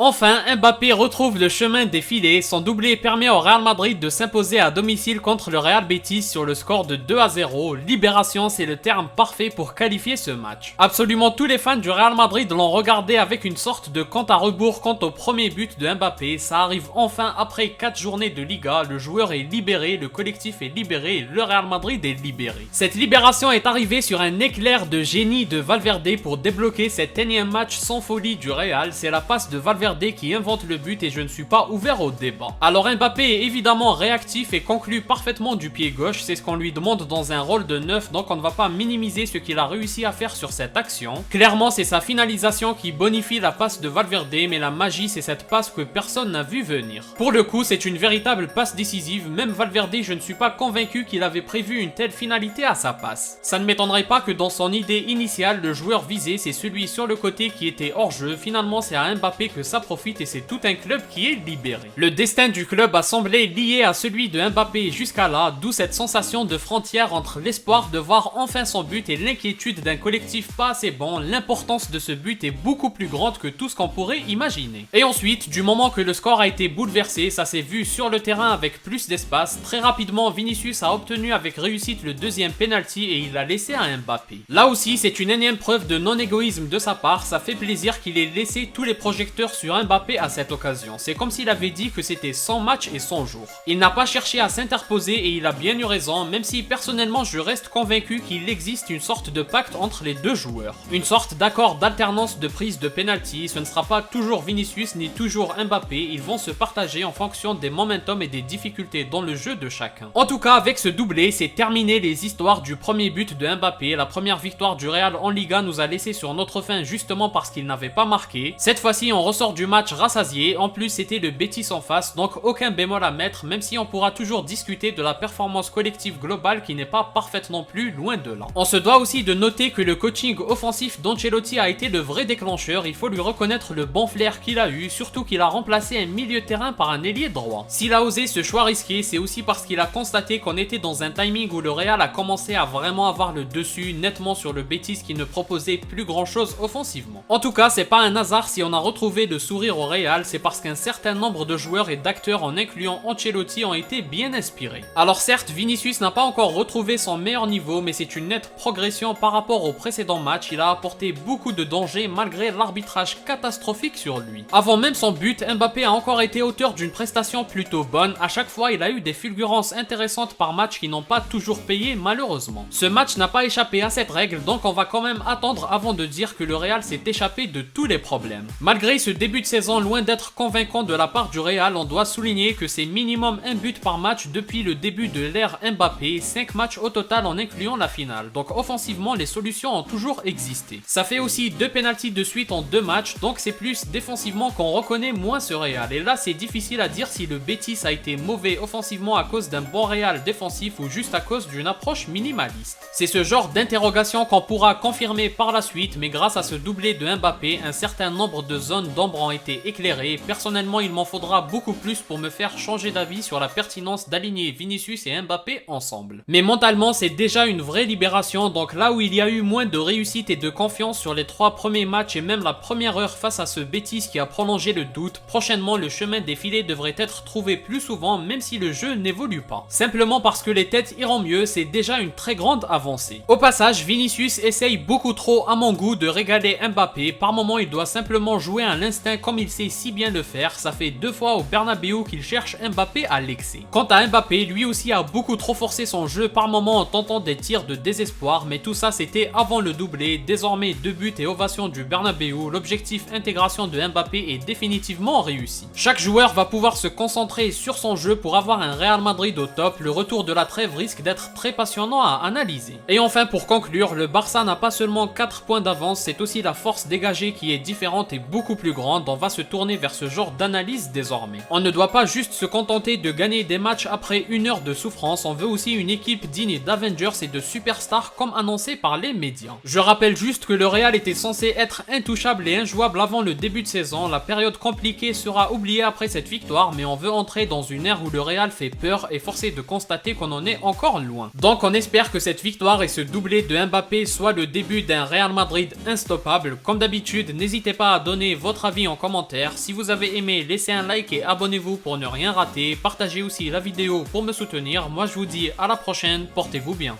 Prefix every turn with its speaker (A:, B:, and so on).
A: Enfin, Mbappé retrouve le chemin des filets, son doublé permet au Real Madrid de s'imposer à domicile contre le Real Betis sur le score de 2-0. Libération, c'est le terme parfait pour qualifier ce match. Absolument tous les fans du Real Madrid l'ont regardé avec une sorte de compte à rebours quant au premier but de Mbappé. Ça arrive enfin après 4 journées de Liga, le joueur est libéré, le collectif est libéré et le Real Madrid est libéré. Cette libération est arrivée sur un éclair de génie de Valverde pour débloquer cet énième match sans folie du Real. C'est la passe de Valverde qui invente le but et je ne suis pas ouvert au débat. Alors Mbappé est évidemment réactif et conclut parfaitement du pied gauche, c'est ce qu'on lui demande dans un rôle de neuf, donc on ne va pas minimiser ce qu'il a réussi à faire sur cette action. Clairement c'est sa finalisation qui bonifie la passe de Valverde, mais la magie c'est cette passe que personne n'a vu venir. Pour le coup c'est une véritable passe décisive, même Valverde je ne suis pas convaincu qu'il avait prévu une telle finalité à sa passe. Ça ne m'étonnerait pas que dans son idée initiale le joueur visé c'est celui sur le côté qui était hors jeu, finalement c'est à Mbappé que ça profite et c'est tout un club qui est libéré. Le destin du club a semblé lié à celui de Mbappé jusqu'à là, d'où cette sensation de frontière entre l'espoir de voir enfin son but et l'inquiétude d'un collectif pas assez bon. L'importance de ce but est beaucoup plus grande que tout ce qu'on pourrait imaginer. Et ensuite, du moment que le score a été bouleversé, ça s'est vu sur le terrain avec plus d'espace. Très rapidement, Vinicius a obtenu avec réussite le deuxième penalty et il l'a laissé à Mbappé. Là aussi, c'est une énième preuve de non-égoïsme de sa part, ça fait plaisir qu'il ait laissé tous les projecteurs sur Mbappé à cette occasion. C'est comme s'il avait dit que c'était son match et son jour. Il n'a pas cherché à s'interposer et il a bien eu raison, même si personnellement je reste convaincu qu'il existe une sorte de pacte entre les deux joueurs. Une sorte d'accord d'alternance de prise de penalty, ce ne sera pas toujours Vinicius ni toujours Mbappé, ils vont se partager en fonction des momentum et des difficultés dans le jeu de chacun. En tout cas, avec ce doublé, c'est terminé les histoires du premier but de Mbappé. La première victoire du Real en Liga nous a laissé sur notre faim justement parce qu'il n'avait pas marqué. Cette fois-ci, on ressort du match rassasié, en plus c'était le Betis en face, donc aucun bémol à mettre, même si on pourra toujours discuter de la performance collective globale qui n'est pas parfaite non plus, loin de là. On se doit aussi de noter que le coaching offensif d'Ancelotti a été le vrai déclencheur, il faut lui reconnaître le bon flair qu'il a eu, surtout qu'il a remplacé un milieu de terrain par un ailier droit. S'il a osé ce choix risqué, c'est aussi parce qu'il a constaté qu'on était dans un timing où le Real a commencé à vraiment avoir le dessus nettement sur le Betis qui ne proposait plus grand chose offensivement. En tout cas, c'est pas un hasard si on a retrouvé le sourire au Real, c'est parce qu'un certain nombre de joueurs et d'acteurs en incluant Ancelotti ont été bien inspirés. Alors certes, Vinicius n'a pas encore retrouvé son meilleur niveau, mais c'est une nette progression par rapport au précédent match, il a apporté beaucoup de danger malgré l'arbitrage catastrophique sur lui. Avant même son but, Mbappé a encore été auteur d'une prestation plutôt bonne, à chaque fois il a eu des fulgurances intéressantes par match qui n'ont pas toujours payé malheureusement. Ce match n'a pas échappé à cette règle, donc on va quand même attendre avant de dire que le Real s'est échappé de tous les problèmes. Malgré ce début de saison loin d'être convaincant de la part du Real, on doit souligner que c'est minimum un but par match depuis le début de l'ère Mbappé, 5 matchs au total en incluant la finale, donc offensivement les solutions ont toujours existé. Ça fait aussi 2 pénaltys de suite en 2 matchs, donc c'est plus défensivement qu'on reconnaît moins ce Real, et là c'est difficile à dire si le Betis a été mauvais offensivement à cause d'un bon Real défensif ou juste à cause d'une approche minimaliste. C'est ce genre d'interrogation qu'on pourra confirmer par la suite, mais grâce à ce doublé de Mbappé, un certain nombre de zones d'ombre ont été éclairées. Personnellement, il m'en faudra beaucoup plus pour me faire changer d'avis sur la pertinence d'aligner Vinicius et Mbappé ensemble. Mais mentalement, c'est déjà une vraie libération, donc là où il y a eu moins de réussite et de confiance sur les 3 premiers matchs et même la première heure face à ce Betis qui a prolongé le doute, prochainement le chemin des filets devrait être trouvé plus souvent même si le jeu n'évolue pas. Simplement parce que les têtes iront mieux, c'est déjà une très grande avancée. Au passage, Vinicius essaye beaucoup trop à mon goût de régaler Mbappé, par moment il doit simplement jouer à l'instinct comme il sait si bien le faire, ça fait 2 fois au Bernabéu qu'il cherche Mbappé à l'excès. Quant à Mbappé, lui aussi a beaucoup trop forcé son jeu par moment en tentant des tirs de désespoir, mais tout ça c'était avant le doublé, désormais 2 buts et ovation du Bernabéu, l'objectif intégration de Mbappé est définitivement réussi. Chaque joueur va pouvoir se concentrer sur son jeu pour avoir un Real Madrid au top, le retour de la trêve risque d'être très passionnant à analyser. Et enfin pour conclure, le Barça n'a pas seulement 4 points d'avance, c'est aussi la force dégagée qui est différente et beaucoup plus grande, on va se tourner vers ce genre d'analyse désormais. On ne doit pas juste se contenter de gagner des matchs après 1 heure de souffrance, on veut aussi une équipe digne d'Avengers et de superstars comme annoncé par les médias. Je rappelle juste que le Real était censé être intouchable et injouable avant le début de saison, la période compliquée sera oubliée après cette victoire, mais on veut entrer dans une ère où le Real fait peur et force est de constater qu'on en est encore loin. Donc on espère que cette victoire et ce doublé de Mbappé soit le début d'un Real Madrid instoppable. Comme d'habitude, n'hésitez pas à donner votre avis en commentaire. Si vous avez aimé, laissez un like et abonnez-vous pour ne rien rater. Partagez aussi la vidéo pour me soutenir. Moi je vous dis à la prochaine, portez-vous bien.